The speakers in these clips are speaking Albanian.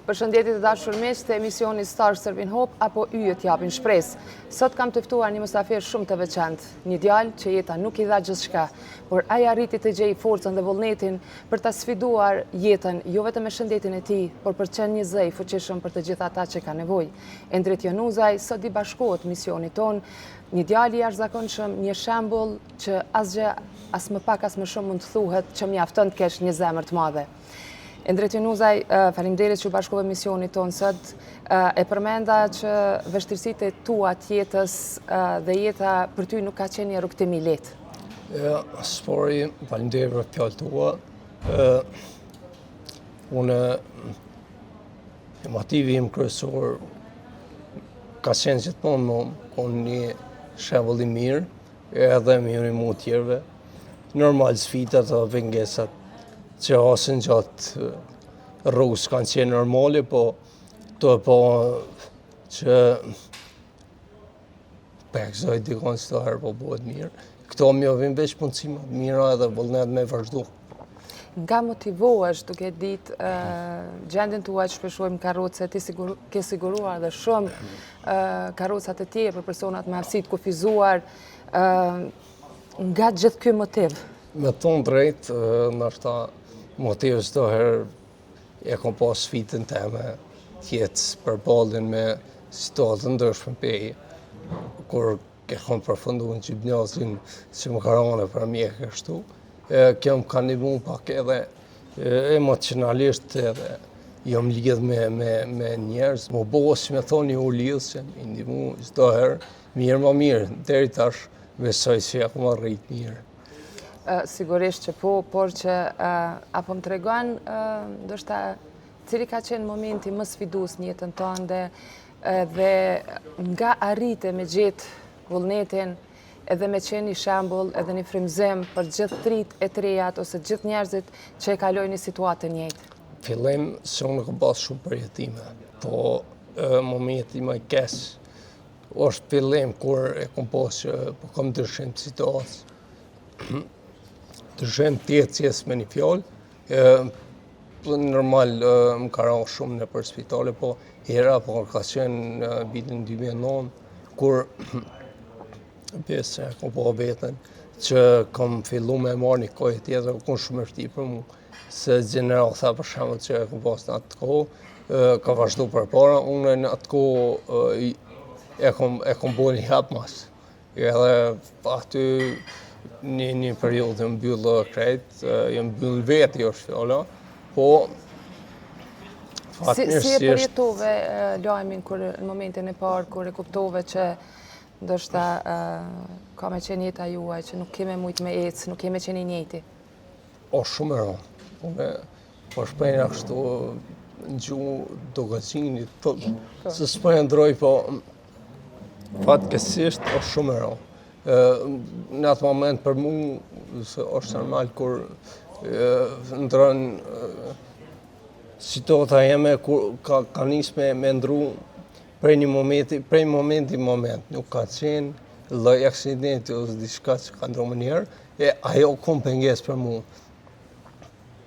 Përshëndetje të dashur miq të emisioni Star Servin Hope apo yjet japin shpresë. Sot kam të ftuar një mysafir shumë të veçantë, një djalë që jeta nuk i dha gjithçka, por ai arriti të gjejë forcën dhe vullnetin për ta sfiduar jetën, jo vetëm me shëndetin e tij, por për të qenë një zë i fuqishëm për të gjithë ata që kanë nevojë. Endrit Jonuzaj sot i bashkohet misionit ton, një djalë i jashtëzakonshëm, një shembull që asgjë as më pak as më shumë mund të thuhet që mjafton të kesh një zemër të madhe. Endrit Jonuzaj, faleminderit që u bashkove misionit tonë sot. E përmenda që vështirësitë e tua të jetës dhe jeta për ty nuk ka qenë një rrugtim i lehtë. Spori, faleminderit për fjalët tua. Unë motivi im kryesor ka qenë gjithmonë unë një shembull i mirë, edhe me urimu tjerëve. Normal sfidat dhe vengesat që hasin gjatë rrugës kanë qenë normale, po të po që pekzoj dikon që të herë po bëhet mirë. Këto më jovin veç punësime të mira edhe vullnet me vazhdu. Nga motivohesh duke ditë gjendjen tuaj që shpeshojmë karroce, ti ke siguruar dhe shumë karrocat e tjera për personat me aftësi të kufizuar, nga gjithë ky motiv? Me thonë drejt, ndoshta motiv çdo herë e kom pas sfidën teme tjetës përballjen me situatën ndryshme peji, kur e kom përfunduar në gjimnazin që më ka rënë për mjek kështu, kjo më ka ndihmuar pak edhe emocionalisht edhe jam lidh me njerëz, më bëu si me thonë u lidh se më ndihmu çdo herë mirë më mirë, deri tash besoj se ja kom arrit mirë. Sigurisht që po, por që apo më tregon ndoshta cili ka qenë momenti më sfidues në jetën tënde dhe nga arrite me gjetë vullnetin edhe me qenë një shembull edhe një frymëzim për gjithë trit e trejat ose gjithë njerëzit që e kalojnë një situatë të njëjtë. Fillim se unë kam pas shumë përjetime, po momenti më i keq është fillim kur e kom pas që po kam ndryshim situatë. Ndryshim tjetës me një fjallë, normal më ka rënë shumë në për spitale, po hera po ka qenë vitin 2009, kur besë kom po vetën, që kom fillu me marrë një kohë tjetër, kom shumë vështirë për mu, se general tha për shembull që kom pas në atë kohë, ka vazhdu përpara, unë në atë kohë e kom bërë një hap mas. Edhe aty një periudhë më mbyllë krejt, jë mbyllë vetë jo është fjalla, po fatmirësisht... Si e përjetove lajmin në momentin e parë, kur e kuptove që ndoshta ka me qenë jeta juaj, që nuk keme mujt me ecë, nuk keme qenë i njëjti? O shumë e rëndë. Unë po shpejna kështu në gjuhë do gëzinit, se s'po e ndroj, po fatkeqësisht o shumë e rëndë. Në atë moment për mu, është normal kur ndronë situata jeme, kur ka nisë me ndru prej momenti moment, nuk ka qenë lloj aksidenti ose diçka që ka ndru më njerë, ajo kom pengesë për mu.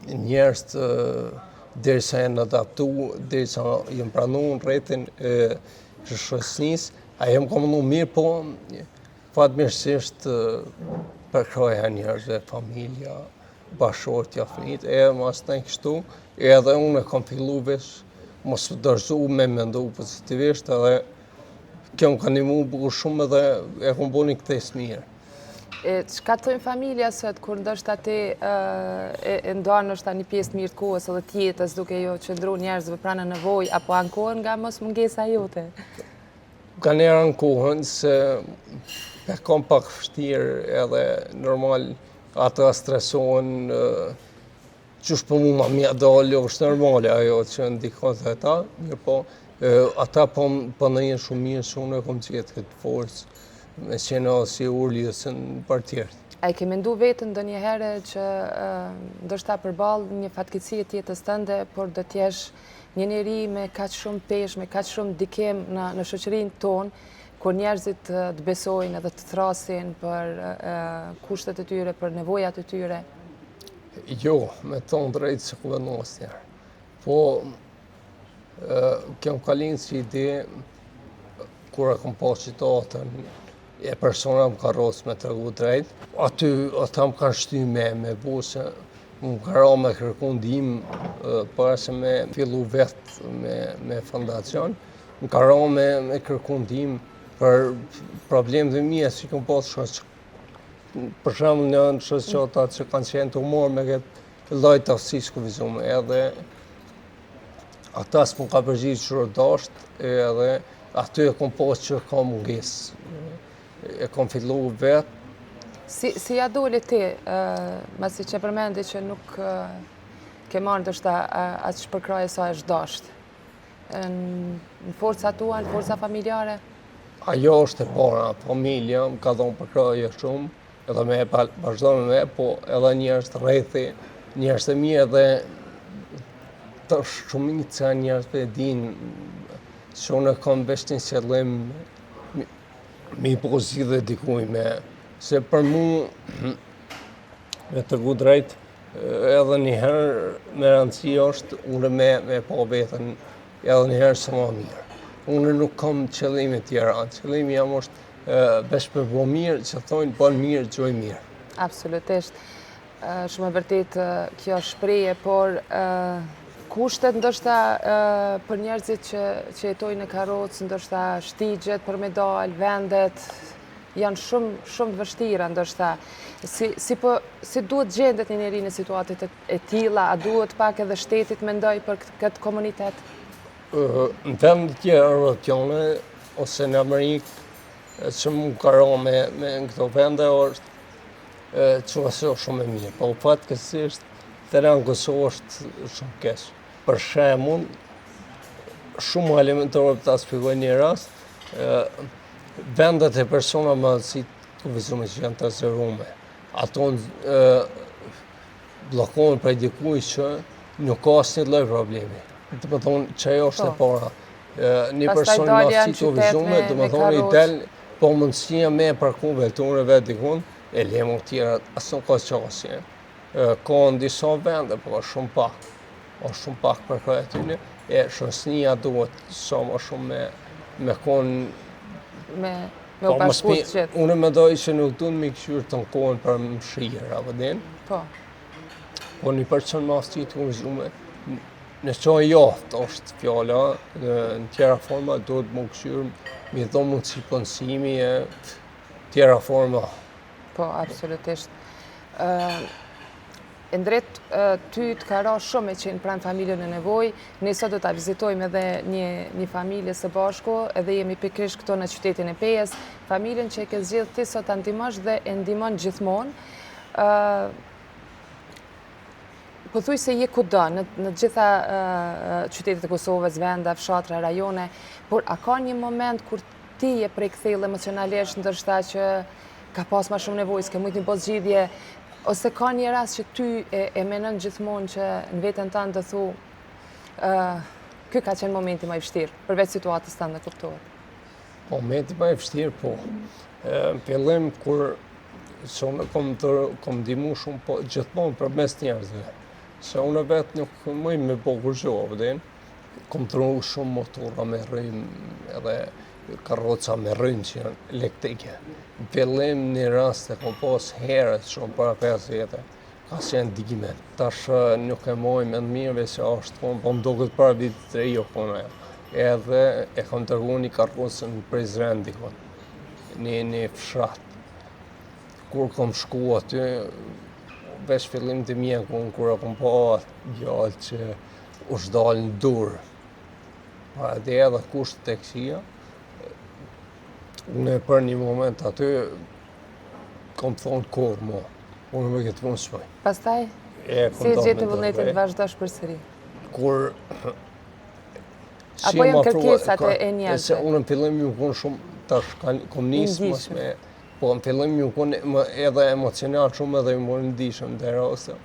Njerëz derisa janë adaptu, derisa janë pranu në rrethin e shoqërisë, ajo më ka mundu mirë, po fatmirësisht përkroja njerëzve, familja, bashkëshortja, fëmijët, mas të kështu, edhe unë e kam fillu veç mos dorëzu me mendu pozitivisht, edhe kjo më ka ndihmu bukur shumë edhe e kam bërë një ktesë mirë. Çka thojnë familja sot kur ndoshta ti e ndonë ndoshta një pjesë mirë të kohës edhe të jetës duke jo qëndruar njerëzve pranë nevojë apo ankohen nga mos mungesa jote? Ka njerë ankohen se e kam pak vështirë edhe normal ata stresohen qysh për mu ma mja dalë, është normale ajo që ndikon dhe ta, mirë po ata po në jenë shumë mirë që unë e kom qetë këtë forcë me qenë si urljësën për tjertë. A i ke mendu vetën do një herë që ndoshta përballë një fatkeqësie të jetës tënde, por do t'jesh një njeri me kaq shumë peshë, me kaq shumë dikem në shoqërinë tonë, kur njerëzit të besojnë edhe të thrasin për kushtet e tyre, për nevojat e tyre? Jo, me thonë drejtë që ku vendos njerë. Po Kjo më kalin si ide, kur e kom pas citatën, e persona më ka rosë me të regu drejt, aty ata më kanë shty me bu se më ka ra me kërku ndihmë para se me fillu vetë me fondacion, më ka ra me kërku ndihmë për problemet e mia si kom pas shoq. Për shembull në shoqata që kanë qenë të humor me këtë lloj të aftësisë ku vizume, edhe ata s'më ka përgjigj çfarë dasht, edhe aty e kom pas që ka mungesë. E kom fillu vetë. Si ja doli ti, masi që përmendi që nuk ke marrë ndoshta atë shpërkraje sa është dasht? Në forca tua, në forca familjare? Ajo është e para, familja më ka dhënë përkraje shumë, edhe me vazhdon me, po edhe njerëz të rrethi, njerëz të mirë edhe të shumica e njerëzve e dinë që unë kam veç një qëllim me i po zgjidhe dikuj me, se për mu me të gu drejt, edhe njëherë me rëndësi është unë me po vetën edhe njëherë së ma mirë. Unë nuk kam qëllime tjera, qëllimi jam është veç për bo mirë, që thonë bon mirë, gjoj mirë. Absolutisht. Shumë e vërtet kjo shpreje, por kushtet ndoshta për njerëzit që jetojnë në karrocë, ndoshta shtigjet për me dalë, vendet, janë shumë të vështira ndoshta. Si duhet gjendet një njeri në situatet e tilla, a duhet pak edhe shtetit mendoj për këtë komunitet? Në vendet tjera rotjone, ose në Amerikë, që më ka ra me në këto vende është që është shumë e mirë, po fatkeqësisht të në Kosovë është shumë keq. Për shembull, shumë elementare për ta shpjegoj një rast, vendet e persona më si të vizume që janë të zërume, ato bllokohen prej dikuj që nuk ka asnjë lloj problemi. Do të thonë që ajo është e para. Një person më si të vizume, do të thonë i del, po mundësia me parku veturën vetë dikun, e lemo tjera, asë nuk ka qasje. Ka në disa vende, po shumë pak. O shumë pak për këtë e tyne, e shoqënia duhet sa më shumë me konë... Me u bashkut gjithë. Unë mendoj që nuk duhet me këshyrë të në kohën për më shirë, apo din? Po. Po një person më ashtë të vizume, në qo jaftë është fjalla, në tjera forma duhet më këshyrë, mi do mund si pënsimi e tjera forma. Po, absolutisht. Ndret, ty të ka ra shumë e qenë pranë familjen në nevoj, ne sot do të vizitojmë edhe një familje së bashku, edhe jemi pikërisht këto në qytetin e Pejës, familjen që e ke zgjidhur ti sot ta ndihmosh dhe e ndihmon gjithmonë. Pothuaj se je kudo, në gjitha qytetet e Kosovës, vende, fshatra, rajone, por a ka një moment kur ti je prej kthell emocionalisht, ndërsa që ka pas më shumë nevojë, s'ke mujt një bos zgjidhje, ose ka një rast që ty e menon gjithmonë që në veten tënde të thu, ky ka qenë momenti më i vështirë, përveç situatës tënde, kuptohet? Momenti më i vështirë, po. Në fillim kur se unë kom ndihmu shumë, po gjithmonë përmes njerëzve. Se unë vetë nuk mëj me po kurgjohë, vëdin. Kom të rrugë shumë motora me rrym, edhe karroca me rrym që janë elektrike. Në fillim një rast e kom pas herët shumë para 5 vjetë, ka qenë digimet. Tash nuk e moj me në mirëve se ashtë konë, po më do këtë para vitit të rejo kona e. Edhe e kom tërgu një karrocën prej Zrendi konë, një fshat. Kur kom shku aty, veç fillim të mjekun, kur e kom pa gjallë që u shdalë në durë. Dhe edhe kusht të kësia, unë për një moment aty, kom thonë kur mo, unë me këtë punë shpoj. Pastaj, si e gjetë vullnetin të vazhdosh përsëri? Kur... Apo janë kërkesat e njerëzve? Se unë në fillim ju konë shumë, tash kom nisë mas me... Po në fillim ju konë edhe emocional shumë edhe ju morë ndishëm dhe rase.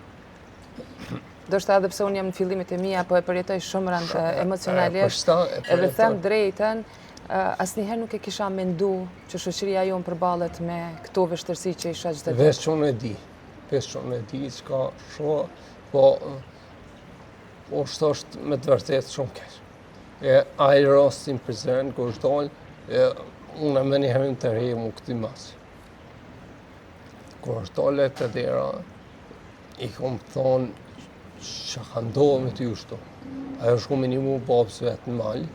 Do shta edhe pse unë jam në fillimit e mija, po e përjetoj shumë rëndë emocionalisht, edhe them drejten, asnjëherë nuk e kisha mendu që shoqëria jonë përballet me këto vështirësi që isha çdo ditë. Veç që unë e di, s'ka shumë, po është me të vërtetë shumë keq. Ai rastin prezent, kur është dalë, unë me një herën të rejë mu këti masë. Kur është dalë e të dera, i kom thonë që ka ndohë me ty ushtu. Ajo shku me një mu babës vetë në malë,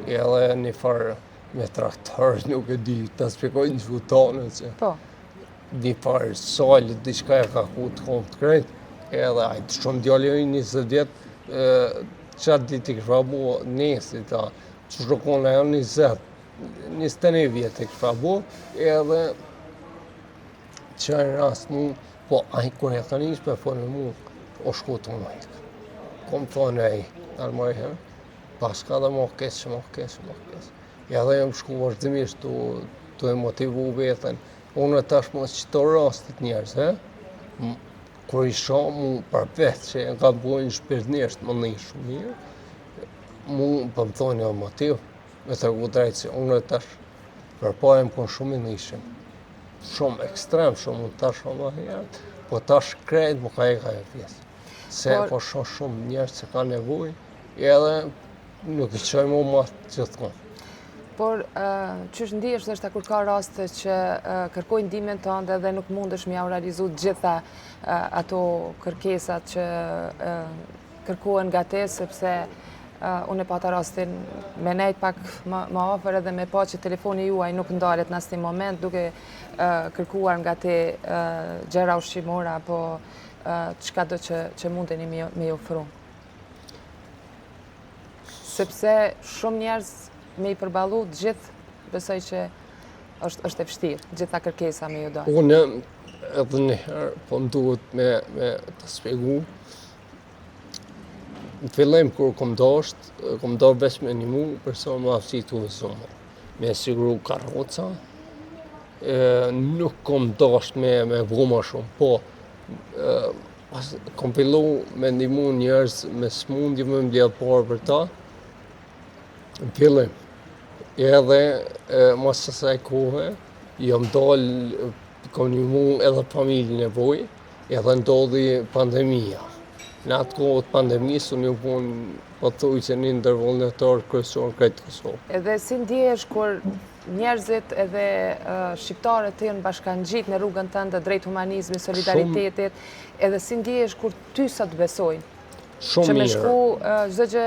edhe një farë me traktarë, nuk e di, të spekojnë që vutanë, që Po. një farë salët, diçka e ka ku të kom të krejtë, edhe ajtë shumë djallë e 20 vjetë, qatë ditë i kësha bo nesi ta, që shukon e 21 vjetë i kësha bo, edhe që në rast mu, po ajë kur e ka njështë për folë mu, o shku të mëjtë. Kom thonë e, nërë më herë, paska dhe më kesë. Edhe jam shku vazhdimisht të e motivu vetën. Unë tash më qëto rastit njerës, kur isha mu për vetë që e ka bojnë shpirtnisht më një shumë mirë, mu për më thonë një motiv, me të regu drejtë që unë tash përpajem për shumë i nishim. Shumë ekstrem, shumë unë tash më herë, po tash krejt më ka e pjesë. Se po shumë njerës që ka nevoj, edhe nuk i qoj mu matë gjithmonë. Por qysh ndihesh është kur ka raste që kërkojnë ndihmën tënde dhe nuk mundesh me ia realizu gjitha ato kërkesat që kërkohen nga te, sepse unë e pata rastin me nejt pak më afër edhe me pa që telefoni juaj nuk ndalet në asnjë moment duke kërkuar nga te gjëra ushqimore apo çka do që mundeni me i ofru. Sepse shumë njerëz me i përballu gjithë, besoj që është e vështirë, gjitha kërkesa me ju dalë. Unë edhe njëherë, po më duhet me të spjegu. Në fillim, kur kom dorë veç me një mu, përsa më aftësit u vëzumë. Me siguru karroca, nuk kom dasht me vuma shumë, po kom fillu me ndihmu njerëz me smundje me mbledh parë për ta, në fillim. Edhe mas asaj kohe, jam dalë, kom një mu edhe familje nevoj, edhe ndodhi pandemia. Në atë kohë të pandemisë, unë ju punë, po thuj që një ndërvullnetar kryesor krejtë Kosovë. Edhe si ndjehesh kur njerëzit edhe shqiptarët të jenë bashkangjitë në rrugën tënde drejt humanizmit, solidaritetit, edhe si ndjehesh kur ty sa të besojnë? Shumë mirë. Që me shku çdo gjë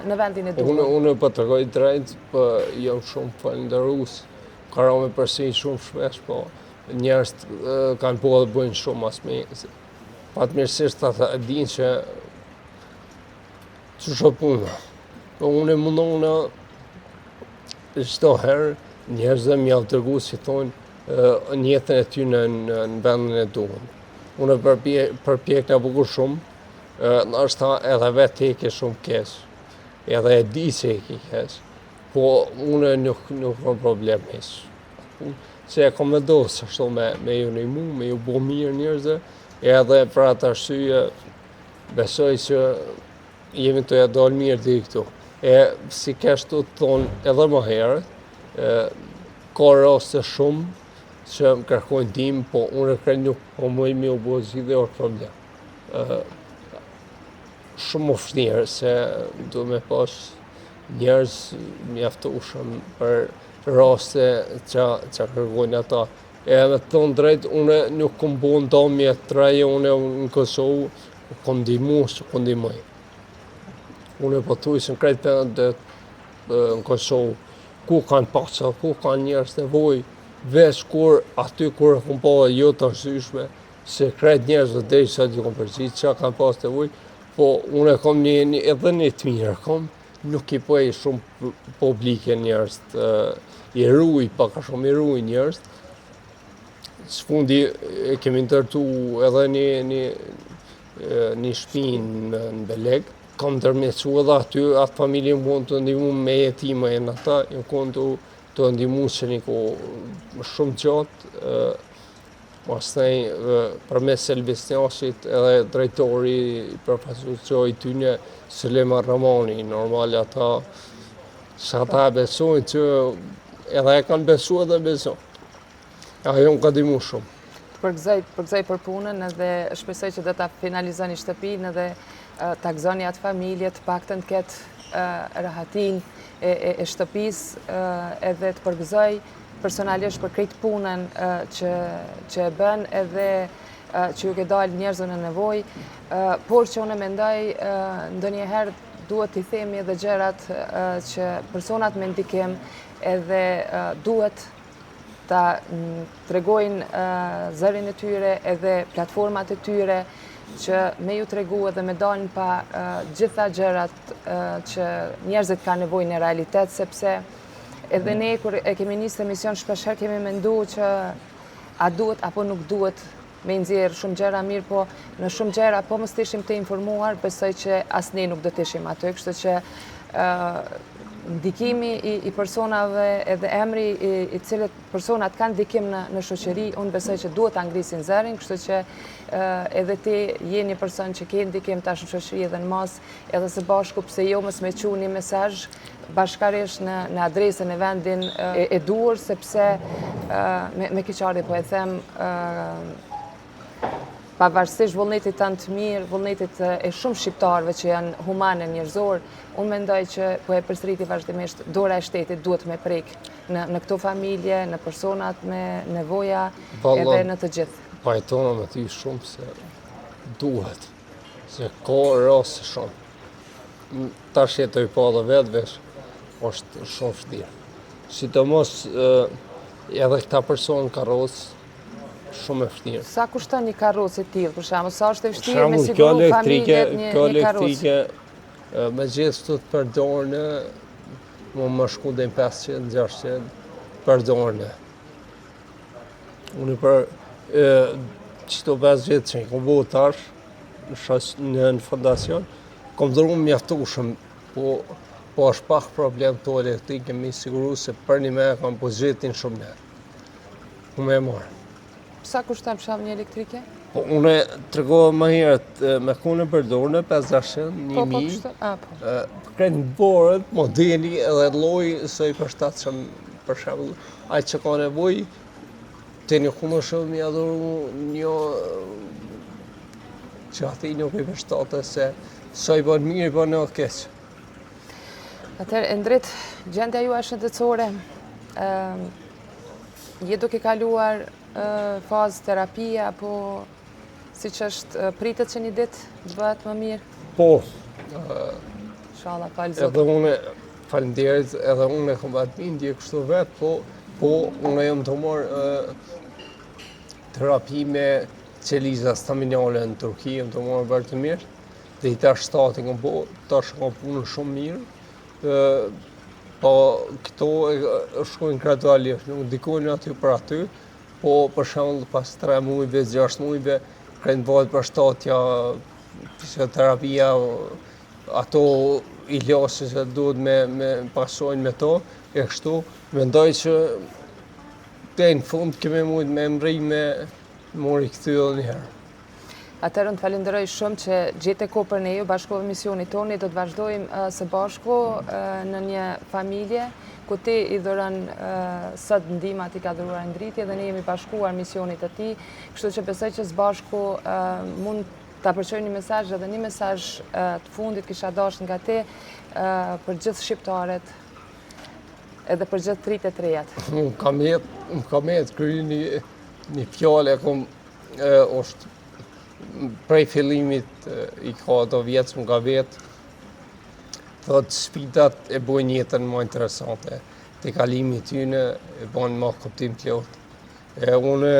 në vendin e duhur. Unë po të rroj drejt, po jam shumë falenderues. Ka rame përsi shumë shpesh, po njerëz kanë po dhe bëjnë shumë mas me. Fatmirësisht ata e dinë që ç'është puna. Po unë mundona çdo herë njerëzve më javë dërgu si thonë njëtën e ty në vendin e duhur. Unë përpjek në bukur shumë, nështë edhe vetë e ke shumë kesh, edhe e di që e ke kesh, po unë nuk kam problem hesh. Se e kom vendosë ashtu me ju në imu, me ju bo mirë njerëzve, edhe për atë arsye besoj që jemi të ja dalë mirë dhe i këtu. Si keshtu të thonë edhe më herë, ka raste shumë që më kërkojnë ndihmë, po unë kërë nuk po mëj me u bo zgjidhje orë problem. Shumë vështirë se du me pas njerëz mjaftueshëm për raste që kërkojnë ata. E me të thonë drejt, unë nuk kom bo ndamje të reje, unë në Kosovë kom ndihmu që kom ndihmoj. Unë po thuj që në krejt pendet në Kosovë, ku kanë paca, ku kanë njerëz nevoj, veç kur aty kur kom pa jo të arsyeshme, se krejt njerëz dhe sa di kom përgjit, që kanë pas nevoj, po unë kom edhe një të mirë, nuk i pojë shumë publike njerëz, i ruj, paka shumë i ruj njerëz. Së fundi kemi ndërtu edhe një shtëpinë në Beleg, kam ndërmjetësu edhe aty, atë familje më konë të ndihmu me jetima e në ata, më konë të ndihmu që një kohë shumë gjatë, pastaj përmes Elbisnjasit edhe drejtori përfaqësuesi i tyre Sulejman Ramani, normal ata sa ata besojnë që edhe e kanë besuar edhe besojnë. Ajo më ka ndihmu shumë. Përgëzoj për punën edhe shpresoj që do ta finalizoni shtëpinë edhe ta gëzoni atë familje, të paktën të ketë rahatin e shtëpisë edhe të përgëzoj personalisht për krejt punën që e bën edhe që ju ke dalë njerëzve në nevojë, por që unë mendoj ndonjëherë duhet t'i themi edhe gjërat që personat me ndikim edhe duhet ta tregojnë zërin e tyre edhe platformat e tyre që me ju tregu edhe me dalën pa gjitha gjërat që njerëzit ka nevojë në realitet, sepse edhe ne kur e kemi nisë emision shpeshherë kemi menduar që a duhet apo nuk duhet me nxjerr shumë gjëra mirë, po në shumë gjëra po mos ishim të informuar, besoj që as ne nuk do të ishim aty, kështu që ndikimi i personave edhe emri i cilët personat kanë ndikim në shoqëri, unë besoj që duhet ta ngrisin zërin, kështu që edhe ti je një person që ke ndikim tash në shoqëri edhe në mas, edhe së bashku pse jo mos me çu një mesazh bashkarisht në adresën e vendin e duhur, sepse me keqardhje po e them pavarësisht vullnetit tanë të mirë, vullnetit e shumë shqiptarëve që janë humane njerëzor, unë mendoj që po e përsëriti vazhdimisht dora e shtetit duhet me prek në këto familje, në personat me nevoja edhe në të gjithë. Pajtona me ty shumë se duhet, se ka rase shumë. Tash jetoj pa dhe vetëvesh, është shumë vështirë. Sidomos edhe këta personë karrocë, shumë e vështirë. Sa kushton një karrocë e tillë, për shembull, sa është e vështirë me siguru familjet një karrocë? Me gjithë të përdorne, më shku dhe 500-600 përdorne. Unë për qëto 5 gjithë që kom bëhu tash, në fondacion, kom dhëru mjaftushëm, po është pak problem të elektrike, mi siguru se për një me kam po gjithin shumë ne. Unë e marë. Sa kushton për shembull një elektrike? Po unë tregova më herët me kone përdorne 500, 1000. Krenë borët, modeli edhe lloji se i përshtatshëm për shembull, ai që ka nevojë të një kone shumë mi adhuru një që ati nuk i përshtate se sa i bën mirë, i bën në keq. Atëherë, Endrit, gjendja ju është shëndetësore, je duke kaluar fazë terapie, apo si që është pritet që një ditë të bëhet më mirë? Po. Inshallah, falë Zotit. Edhe unë, faleminderit, edhe unë e kom vetë bindje kështu vetë, po unë jam të marrë terapi me qeliza staminale në Turki, jam të marrë bërë të mirë, dhe i tash shtati kom po, tash kom punën shumë mirë, po këto shkojnë gradualisht, nuk dikojnë aty për aty, po për shembull pas 3 muajve, 6 muajve, krenë bëhet për shtatja, fisioterapia, ato ilose që duhet me pasojnë me to, e kështu, mendoj që te në fund kemi mujtë me mri me mori këty edhe njëherë. Atëherë unë të falenderoj shumë që gjete kohë për ne ju, bashkove misionit toni, do të vazhdojmë së bashku në një familje, ku ti i dhuron sot ndihmat i ka dhuruar Endriti dhe ne jemi bashkuar misionit të tij, kështu që besoj që së bashku mund ta përçoj një mesazh edhe një mesazh të fundit kisha dashur nga ti për gjithë shqiptarët edhe për gjithë tritë të rejat. Më kam jetë kry një fjallë, është prej fillimit i ka do vjetës më ka vetë, thot sfidat e bojnë jetën më interesante, të kalimi tyne e bojnë më kuptim të lotë. Unë,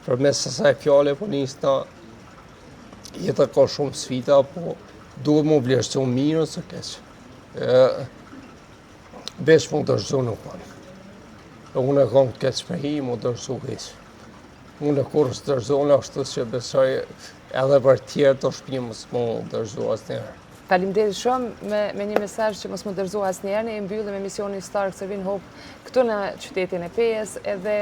për mes asaj fjale, po njësta, jeta ka shumë sfida, po duhet më vlerësu mirë ose keqë. Veç më dërzu nuk panë. Unë e kam keqë për hi, më dërzu keqë. Unë e kur së dërzonë ashtu që besoj edhe për tjerë të shpimës më dërzu asë njerë. Faleminderit shumë me një mesazh që mos më dërzo asnjëherë, ne mbyllim emisionin Star Servin Hope këtu në qytetin e Pejës, edhe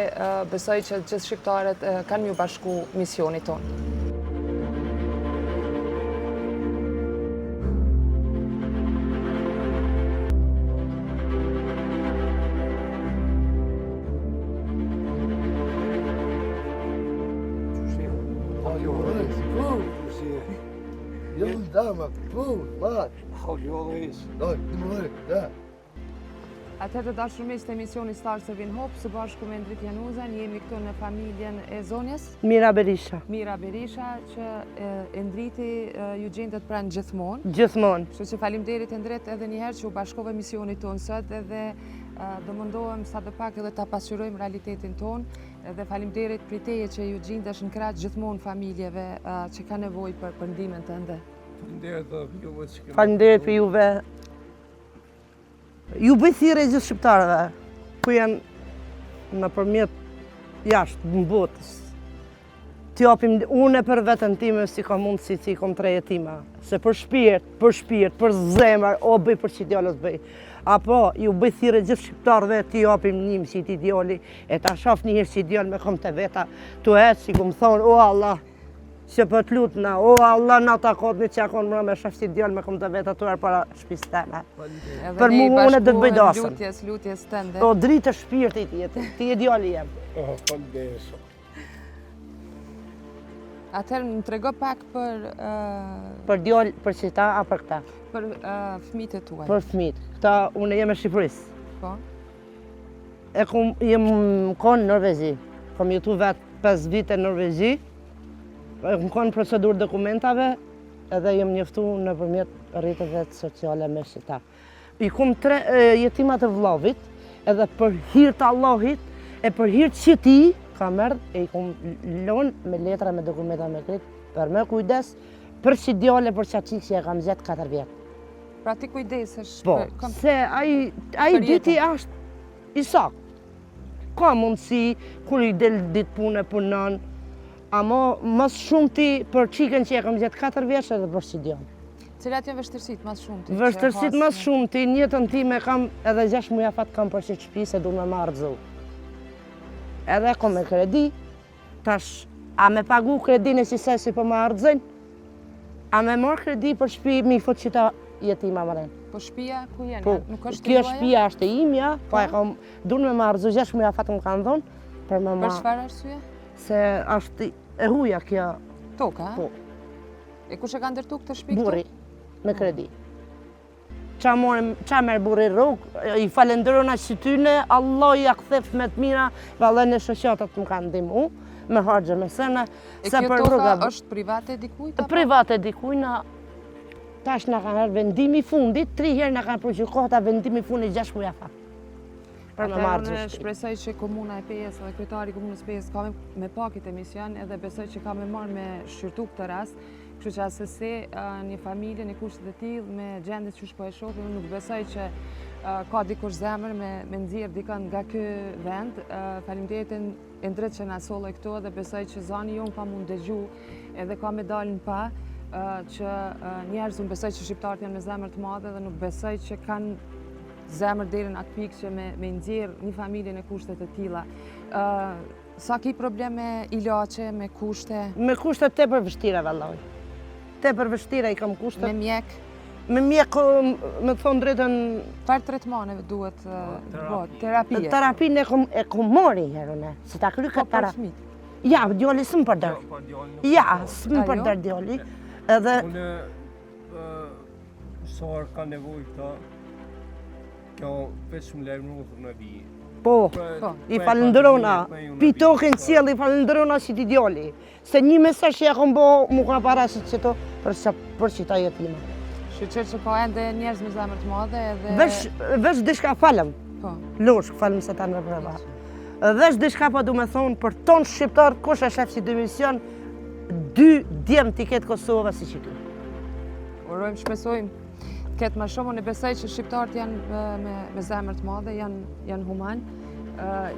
besoj që gjithë shqiptarët kanë mju bashku misionit tonë. Yıldama, bu, bak. How you always? Bak, numara, da. Atëherë të dashur miq të emisionit Star Servin Hope, së bashku me Endrit Januzën, jemi këtu në familjen e zonjes Mira Berisha. Mira Berisha, që Endriti ju gjendet pranë gjithmonë. Gjithmonë. Kështu që faleminderit Endrit edhe një herë që u bashkove misionit tonë sot, edhe do mundohem sa do pak edhe ta pasqyrojmë realitetin tonë, edhe faleminderit prej teje që ju gjendesh në krah gjithmonë familjeve që ka nevojë për ndihmën tënde. Faleminderit juve që keni. Faleminderit për juve. Ju bëj thirrje gjithë shqiptarëve ku janë nëpërmjet jashtë në botës. T'i japim unë për veten time si kam mundësi, si kam 3 jetima. Se për shpirt, për zemër, o bëj për që djalës bëj. Apo ju bëj thirrje gjithë shqiptarëve t'i japim një si ti djali, e ta shoh një herë si djalë me kom të veta, tu ecë si kum thonë, o Allah, që për t'lutna, o Allah na takot një që akon mëra me shaf si djallë me kom të veta tuar para shpis teme. Për mu unë dhe të bëj dasëm. Lutjes tënde. O dritë shpirtit jetë, ti e djalli jem. Faleminderit. Atëherë më trego pak për Për djallë, për qita, a për këta? për fëmijët e tuaj. Për fëmit. Këta unë jem e Shqipërisë. Po. Jem konë në Norvezi. Kom jetu vetë 5 vite në Norvezi. Më konë procedurë dokumentave edhe jem njëftu nëpërmjet rrjeteve sociale me shqita. I kum 3 jetimat e vllavit, edhe për hir të Allahit e për hir të qiti ka merr e i kum lënë me letra me dokumenta me kret për me kujdes për që djale për që që e kam zjetë 4 vjetë. Pra ti kujdesesh Po, se ai diti është i saktë. Ka mundësi kur i del ditë pune punon, ama mas shumë ti për qiken që e kam zjetë 4 vjeç edhe për që djale. Cilat janë vështirësitë mas shumë ti? Vështirësitë mas shumë ti, në jetën time kam edhe 6 muja fat kam për që shtëpi se du me marrë zu. Edhe kom me kredi, tash a me pagu kredin e si për me ardhëzën, a me marrë kredi për shtëpi mi fut që ta jetima mëren. Po shtëpia ku jeni? Po, Nuk është kjo tuaja? shtëpia është e imja, po e kam du me marrë zu 6 muja fat më kanë dhonë, për me Për marrë, çfarë arsye? se është e huja kjo Toka, Po. E kush e ka ndërtu këtë shtëpi këtu? burri me kredi. Qa merë burri rrugë, i falenderona që tyne, Allah i akthef me të mira, valla në shoqatat më kanë ndimu, me hargje me sene, E se kjo për toka rruga është private e dikujt? apo? private dikujna, tash në kanë herë vendimi fundit, 3 herë në kanë përgjykata vendimi fundit 6 muja fa. Për me marrë Unë gjështi. shpresoj që Komuna e Pejës dhe kryetari i Komunës Pejës ka me pakit emision edhe besoj që ka me marrë me shqyrtu këtë rast. Kështu që asëse një familje, një kushtet e tillë me gjendit që po e shohim, unë nuk besoj që ka dikush zemër me nxjerr dikën nga ky vend. Faleminderit Endrit që na sollë këtu dhe besoj që zani jon ka mund dëgju edhe ka me dalë në pa që njerëz unë besoj që shqiptarët janë me zemër të madhe dhe nuk besoj që kanë zemër deri në atë pikë që me nxjerr një familje në kushtet e tilla. Sa ki probleme ilaçe me kushte? Me kushtet tepër vështira vallaj. Tepër vështira i kam kushtet. Me mjek? Me mjek, me thonë drejtën, Çfarë tretmaneve duhet bëhet? Terapie? terapinë e kom mori herën, si ta kry Po këtë për terapi. fëmijët. Ja, djali s'm përdër. Ja, s'm përdër djali. Edhe Unë sar ka nevojë këta, kjo 5 lejmë në di. po, i falenderona, pi tokën sjell i falenderona si ti djali. Se një mesazh që ja kom bo, mu ka parasit që to për që ta jetima. Shqyqër që ka ende njerëz me zemër të madhe edhe... Vesh dishka falem, Po. loshk falem se ta në preva. Vesh dishka po du me thonë për tonë shqiptarë, kush e shef si division, 2 djemë t'i ketë Kosova si që tu. Urojmë, shpresojmë këtë më shumë, unë besoj që shqiptarët janë me zemër të madhe, janë human.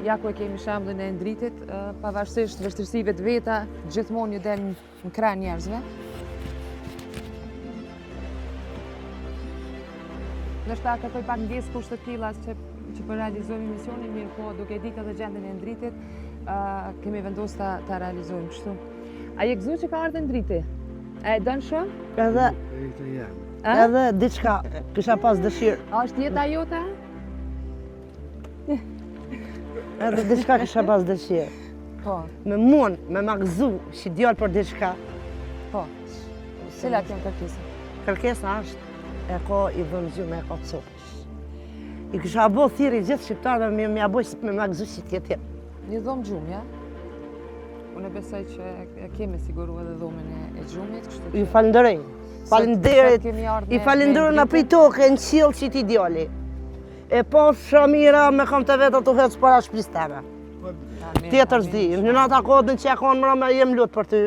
Ja ku e kemi shembullin e Endritit, pavarësisht vështirësive të veta, gjithmonë ju del në krah njerëzve. Nështë kërkoj pak ndjesë kushte të tilla që për realizojmë misionin, mirë po duke ditë edhe gjendjen e Endritit, kemi vendosur ta realizojmë kështu. A je gëzuar që ka ardhur Endriti? A e dën shumë? Edhe diçka kisha pas dëshirë. A është jeta jote? Edhe diçka kisha pas dëshirë. Po, Me mund, me magzu, që djallë për diçka. po. Cilat janë kërkesat? Kërkesa është e ko i vëmëgju me e ko copësh. I kisha bo thiri gjithë shqiptarëve me aboj me ma gëzu që tjetë. Një dhomë gjumë, ja? Unë besoj që e kemi siguru edhe dhomën e gjumit, kështu që... Ju falenderoj. Falenderit. I falenderoj në prej toke në qilë që ti djali. E po shamira me kam të vetë të hecë para shpis teme. Tjetër zdi. Në nata kodën që e konë mëra me jem lutë për ty.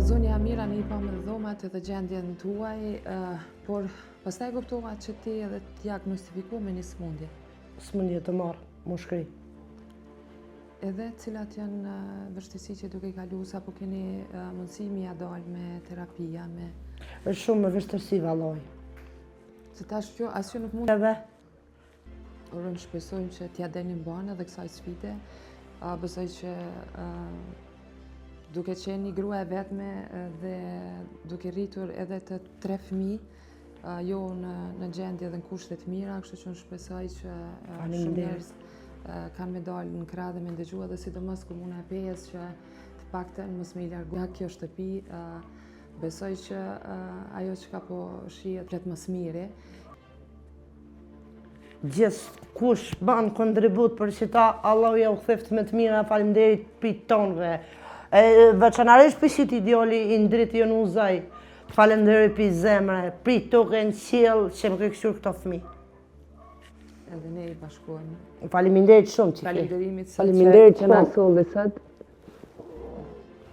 Zonja Amira në i pa me dhomat edhe gjendjen tuaj, por pastaj kuptova që ti edhe diagnostifiku me një smundje. Smundje të marë, më shkri. Edhe cilat janë vështirësi që duke kalu, sa po keni mundësi mi ja dalë me terapia, me... është shumë me vështirësi valloj. Se tash kjo, asjo nuk mund... Edhe? Urojmë shpresojmë që t'ja denim banë edhe kësaj sfide. Besoj që duke qenë një grua e vetme dhe duke rritur edhe të 3 fëmijë, jo në gjendje dhe në kushte të mira, kështu që unë shpresoj që shumë njerëz kanë me dalë në krah dhe me ndëgjua dhe sidomos komuna e Pejës që të paktën mos me i largu nga kjo shtëpi. Besoj që ajo që ka po shihet flet më së miri. Gjithë kush ban kontribut për që ta, Allah ja u theft me të mira, faleminderit për tonëve. Veçanarisht për që ti djoli i ndrit jo në uzaj, falenderit për zemre, për toke në qilë që më këkëshur këto fëmi. Edhe ne i bashkojmë. Faleminderit shumë që Falenderimit që na solli sot.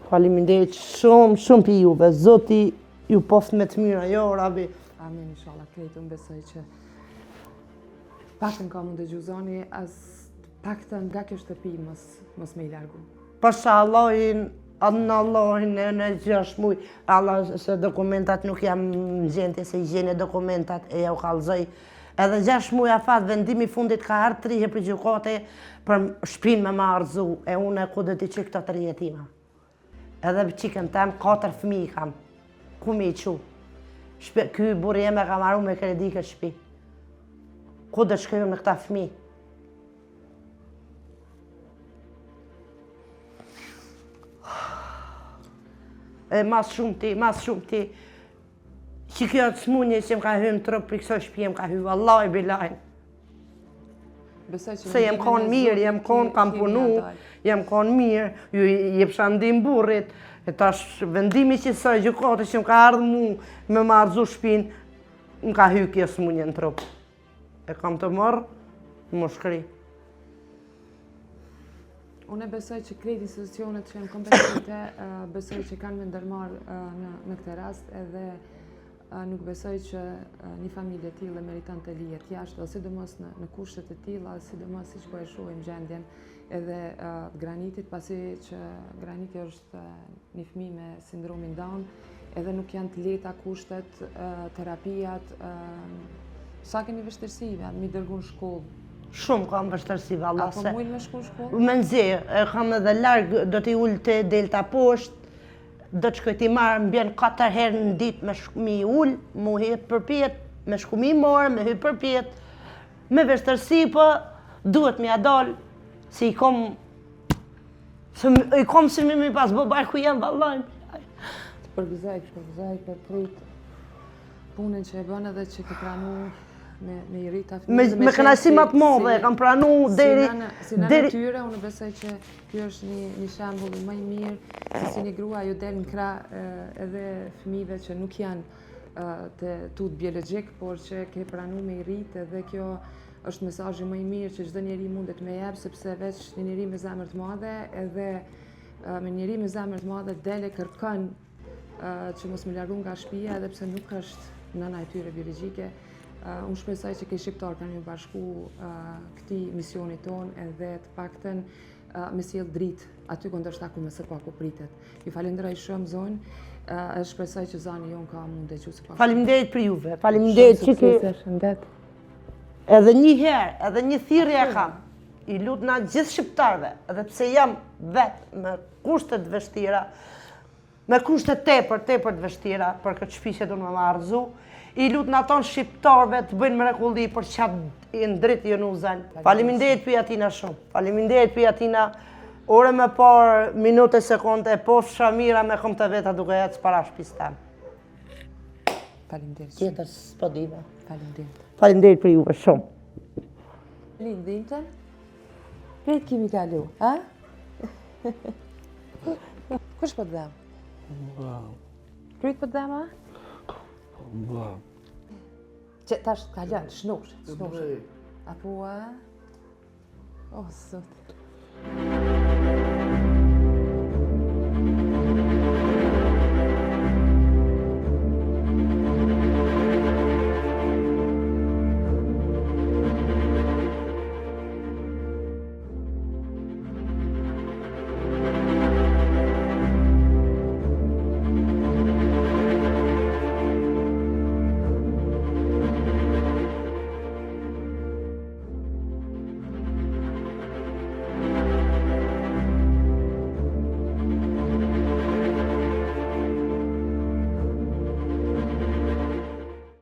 Faleminderit shumë për juve, Zoti ju poft me të mira, jo rabi. Amin, inshallah, krejtë unë besoj që paktën ka mund të gjuzoni, as paktën nga kjo shtëpi mos me i largu. Pasha Allahin, në 6 muj, Allah se dokumentat nuk jam në gjendje se i gjene dokumentat e ja u kalzoj. Edhe 6 muj a fat vendimi fundit ka ardhë 3 herë për gjykate për shpinë me ma arzu, e unë e ku dhe ti që këto 3 jetima. Edhe për qikën tem 4 fëmijë kam, ku me i qu. Ky burë jeme ka maru me kredi këtë shpi. Ku dhe shkëju me këta fëmijë. E mas shumë ti, që kjo të smunje që më ka hynë trup për këso shpi, më ka hynë, Allah i bilajnë. Se jem konë mirë, jem konë, kam punu, jem konë mirë, ju jep shandim burrit, e tash vendimi që së gjykate që më ka ardhë mu me më arzu shpin, më ka hynë kjo smunje në trup. E kam të mërë, më shkri. Unë besoj që krejt institucionet që janë kompetente, besoj që kanë me ndërmarrë në këtë rast, edhe nuk besoj që një familje tillë meriton të lihet jashtë, dhe sidomos në kushtet e tilla, sidomos siç po e shohim gjendjen edhe Granitit, pasi që Graniti është një fëmijë me sindromin Down, edhe nuk janë të lehta kushtet, terapijat, sa keni vështirësive, mi dërgu në shkollë. Shumë kam vështërsi valla se... Apo mujnë me shku në shkollë? Me nëzirë, kam edhe largë, do t'i ullë të delta poshtë, do të shkoj t'i marë, më bjenë 4 herë në ditë me i ullë, mu hypë për pjetë, me shku mi morë, me hypë për pjetë, me vështërsi, po duhet me adalë, si i kom si mi pas bëbar ku jam vallaj. Të përgëzaj për krejtë punën që e bënë edhe që të pranu me i rita fëmijë. Me kënaqësi më të madhe, kam pranu deri... Si në natyre, unë besoj që kjo është një shembull më i mirë, se si një grua ju del në krah edhe fëmijëve që nuk janë të tut biologjik, por që ke pranu me i rritë, edhe kjo është mesazhi më i mirë që çdo njeri mundet me jep, sepse veç një njeri me zemër të madhe, edhe me njeri me zemër të madhe dele kërkon që mos me largu nga shtëpia, edhe pse nuk është nëna e tyre biologjike. Unë shpresoj që ke shqiptar kanë ju bashku këtij misionit tonë edhe të paktën me sjell dritë aty ku ndoshta ku më së paku pritet. Ju falenderoj shumë zonë, shpresoj që zani jon ka mund të dëgjojë së paku. Faleminderit për juve, faleminderit që ke... Shëndet. Edhe një herë, edhe një thirrje e kam. I lutna gjithë shqiptarëve, edhe pse jam vetë me kushtet vështira, me kushtet tepër të vështira për këtë shtëpi që do më marrëzu, i lutna tonë shqiptarëve të bëjnë mrekulli për çfarë i ndrit ju nuzën. Faleminderit për atina shumë. Faleminderit për atina ore me parë minute sekonde, po fshamira me kom të veta duke ecë para shtëpisë tem. Faleminderit. Tjetër s'po diva. Faleminderit. Faleminderit për juve shumë. Lindinte? Krejt kimi kalu, a? Kush po të dhem? Krejt po të dhem, a? Që tash ka lënë, shnush. Apo, a? O, sot.